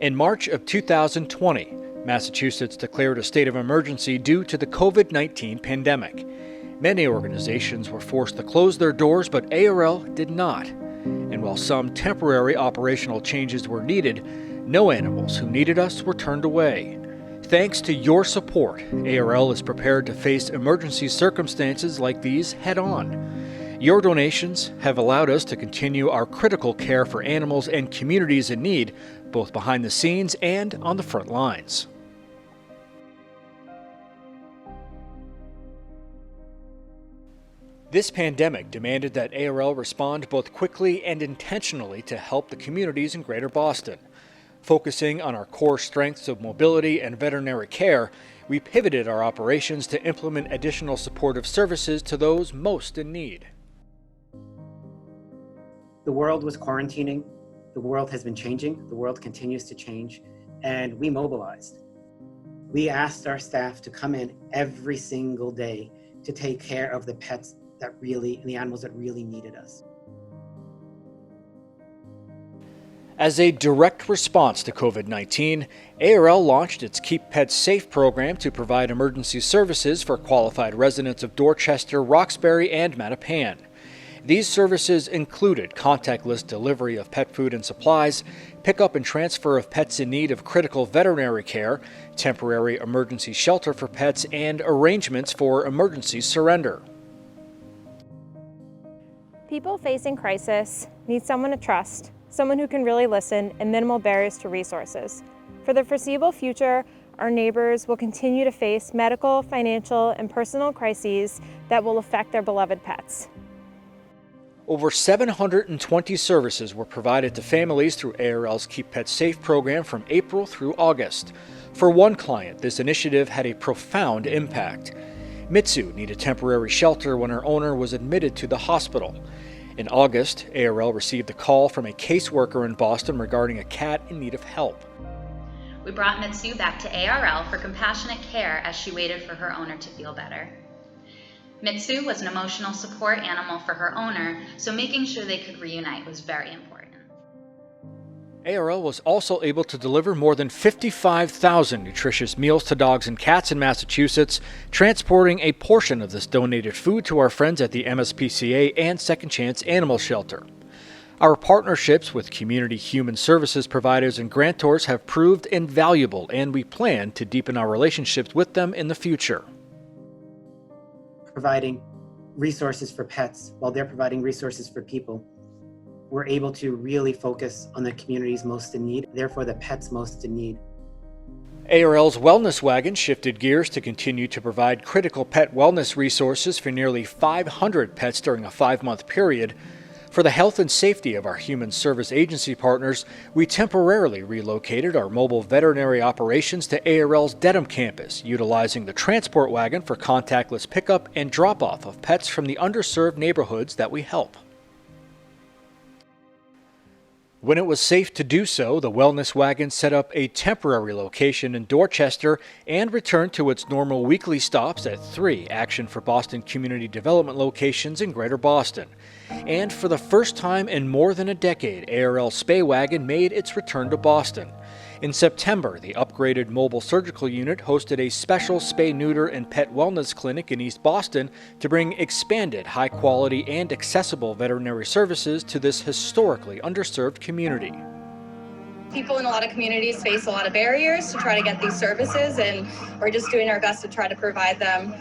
In March of 2020, Massachusetts declared a state of emergency due to the COVID-19 pandemic. Many organizations were forced to close their doors, but ARL did not. And while some temporary operational changes were needed, no animals who needed us were turned away. Thanks to your support, ARL is prepared to face emergency circumstances like these head-on. Your donations have allowed us to continue our critical care for animals and communities in need, both behind the scenes and on the front lines. This pandemic demanded that ARL respond both quickly and intentionally to help the communities in Greater Boston. Focusing on our core strengths of mobility and veterinary care, we pivoted our operations to implement additional supportive services to those most in need. The world was quarantining. The world has been changing. The world continues to change. And we mobilized. We asked our staff to come in every single day to take care of the pets and the animals that really needed us. As a direct response to COVID-19, ARL launched its Keep Pets Safe program to provide emergency services for qualified residents of Dorchester, Roxbury, and Mattapan. These services included contactless delivery of pet food and supplies, pickup and transfer of pets in need of critical veterinary care, temporary emergency shelter for pets, and arrangements for emergency surrender. People facing crisis need someone to trust, someone who can really listen, and minimal barriers to resources. For the foreseeable future, our neighbors will continue to face medical, financial, and personal crises that will affect their beloved pets. Over 720 services were provided to families through ARL's Keep Pets Safe program from April through August. For one client, this initiative had a profound impact. Mitsu needed temporary shelter when her owner was admitted to the hospital. In August, ARL received a call from a caseworker in Boston regarding a cat in need of help. We brought Mitsu back to ARL for compassionate care as she waited for her owner to feel better. Mitsu was an emotional support animal for her owner, so making sure they could reunite was very important. ARL was also able to deliver more than 55,000 nutritious meals to dogs and cats in Massachusetts, transporting a portion of this donated food to our friends at the MSPCA and Second Chance Animal Shelter. Our partnerships with community human services providers and grantors have proved invaluable, and we plan to deepen our relationships with them in the future. Providing resources for pets while they're providing resources for people, we're able to really focus on the communities most in need, therefore the pets most in need. ARL's Wellness Wagon shifted gears to continue to provide critical pet wellness resources for nearly 500 pets during a 5-month period. For the health and safety of our human service agency partners, we temporarily relocated our mobile veterinary operations to ARL's Dedham campus, utilizing the transport wagon for contactless pickup and drop-off of pets from the underserved neighborhoods that we help. When it was safe to do so, the Wellness Wagon set up a temporary location in Dorchester and returned to its normal weekly stops at 3 Action for Boston Community Development locations in Greater Boston. And for the first time in more than a decade, ARL Spay Wagon made its return to Boston. In September, the upgraded mobile surgical unit hosted a special spay, neuter, and pet wellness clinic in East Boston to bring expanded, high-quality, and accessible veterinary services to this historically underserved community. People in a lot of communities face a lot of barriers to try to get these services, and we're just doing our best to try to provide them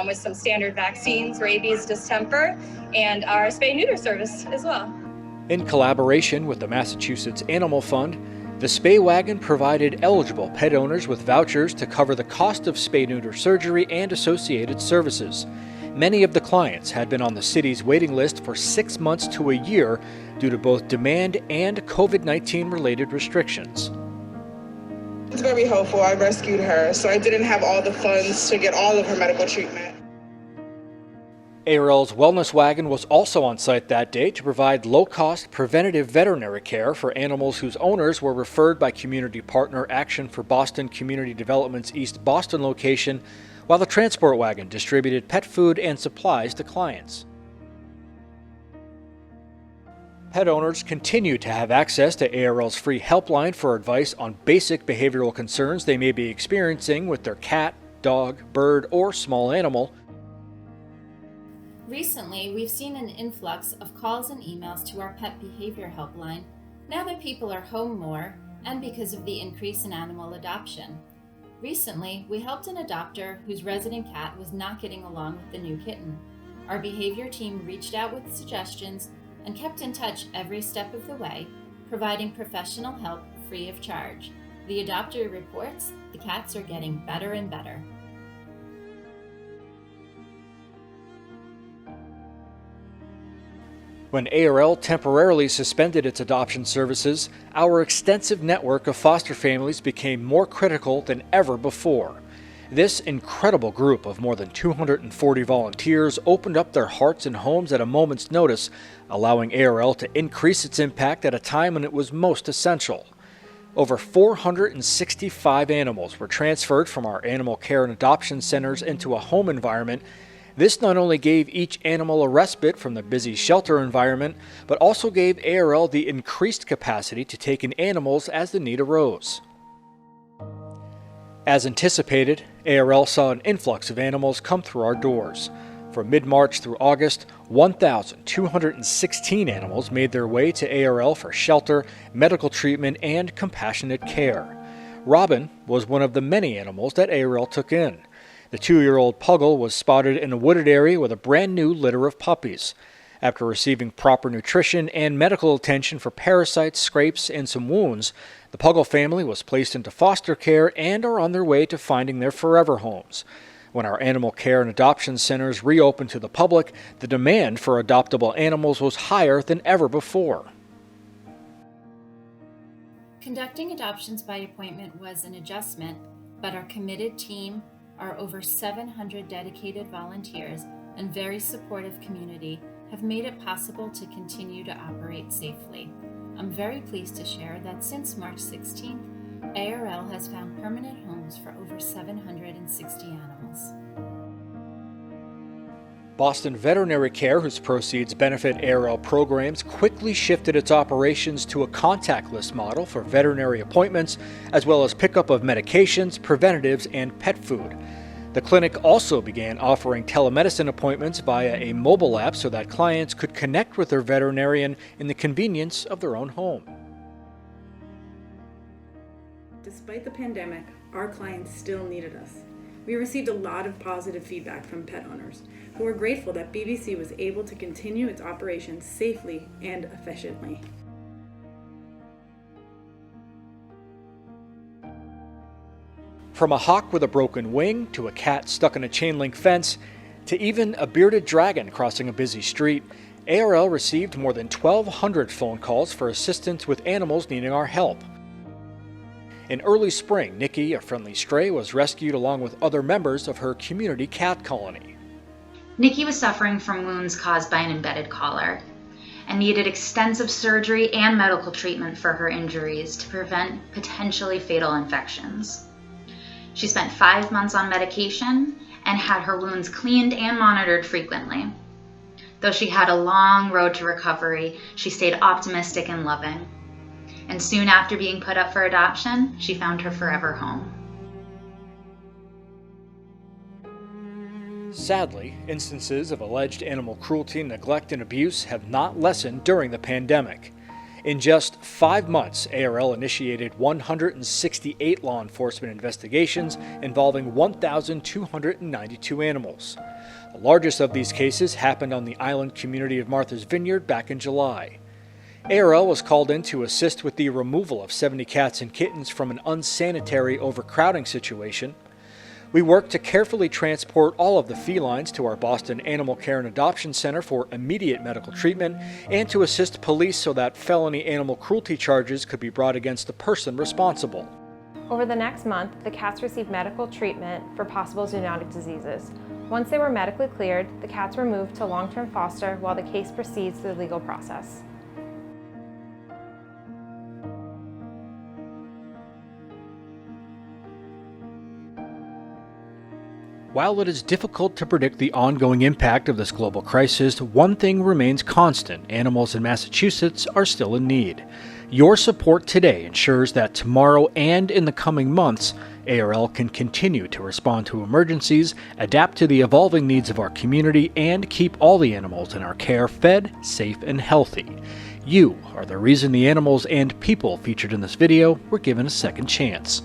with some standard vaccines, rabies, distemper, and our spay-neuter service as well. In collaboration with the Massachusetts Animal Fund, the Spay Wagon provided eligible pet owners with vouchers to cover the cost of spay-neuter surgery and associated services. Many of the clients had been on the city's waiting list for 6 months to a year due to both demand and COVID-19 related restrictions. It's very helpful. I rescued her, so I didn't have all the funds to get all of her medical treatment. ARL's Wellness Wagon was also on site that day to provide low-cost preventative veterinary care for animals whose owners were referred by community partner Action for Boston Community Development's East Boston location, while the transport wagon distributed pet food and supplies to clients. Pet owners continue to have access to ARL's free helpline for advice on basic behavioral concerns they may be experiencing with their cat, dog, bird, or small animal. Recently, we've seen an influx of calls and emails to our pet behavior helpline now that people are home more and because of the increase in animal adoption. Recently, we helped an adopter whose resident cat was not getting along with the new kitten. Our behavior team reached out with suggestions and kept in touch every step of the way, providing professional help free of charge. The adopter reports the cats are getting better and better. When ARL temporarily suspended its adoption services, our extensive network of foster families became more critical than ever before. This incredible group of more than 240 volunteers opened up their hearts and homes at a moment's notice, allowing ARL to increase its impact at a time when it was most essential. Over 465 animals were transferred from our animal care and adoption centers into a home environment. This not only gave each animal a respite from the busy shelter environment, but also gave ARL the increased capacity to take in animals as the need arose. As anticipated, ARL saw an influx of animals come through our doors. From mid-March through August, 1,216 animals made their way to ARL for shelter, medical treatment, and compassionate care. Robin was one of the many animals that ARL took in. The 2-year-old Puggle was spotted in a wooded area with a brand new litter of puppies. After receiving proper nutrition and medical attention for parasites, scrapes, and some wounds, the Puggle family was placed into foster care and are on their way to finding their forever homes. When our animal care and adoption centers reopened to the public, the demand for adoptable animals was higher than ever before. Conducting adoptions by appointment was an adjustment, but our committed team, our over 700 dedicated volunteers, and very supportive community have made it possible to continue to operate safely. I'm very pleased to share that since March 16th, ARL has found permanent homes for over 760 animals. Boston Veterinary Care, whose proceeds benefit ARL programs, quickly shifted its operations to a contactless model for veterinary appointments, as well as pickup of medications, preventatives, and pet food. The clinic also began offering telemedicine appointments via a mobile app so that clients could connect with their veterinarian in the convenience of their own home. Despite the pandemic, our clients still needed us. We received a lot of positive feedback from pet owners who were grateful that BBC was able to continue its operations safely and efficiently. From a hawk with a broken wing, to a cat stuck in a chain-link fence, to even a bearded dragon crossing a busy street, ARL received more than 1,200 phone calls for assistance with animals needing our help. In early spring, Nikki, a friendly stray, was rescued along with other members of her community cat colony. Nikki was suffering from wounds caused by an embedded collar and needed extensive surgery and medical treatment for her injuries to prevent potentially fatal infections. She spent 5 months on medication and had her wounds cleaned and monitored frequently. Though she had a long road to recovery, she stayed optimistic and loving. And soon after being put up for adoption, she found her forever home. Sadly, instances of alleged animal cruelty, neglect, and abuse have not lessened during the pandemic. In just 5 months, ARL initiated 168 law enforcement investigations involving 1,292 animals. The largest of these cases happened on the island community of Martha's Vineyard back in July. ARL was called in to assist with the removal of 70 cats and kittens from an unsanitary overcrowding situation. We worked to carefully transport all of the felines to our Boston Animal Care and Adoption Center for immediate medical treatment and to assist police so that felony animal cruelty charges could be brought against the person responsible. Over the next month, the cats received medical treatment for possible zoonotic diseases. Once they were medically cleared, the cats were moved to long-term foster while the case proceeds through the legal process. While it is difficult to predict the ongoing impact of this global crisis, one thing remains constant: animals in Massachusetts are still in need. Your support today ensures that tomorrow and in the coming months, ARL can continue to respond to emergencies, adapt to the evolving needs of our community, and keep all the animals in our care fed, safe, and healthy. You are the reason the animals and people featured in this video were given a second chance.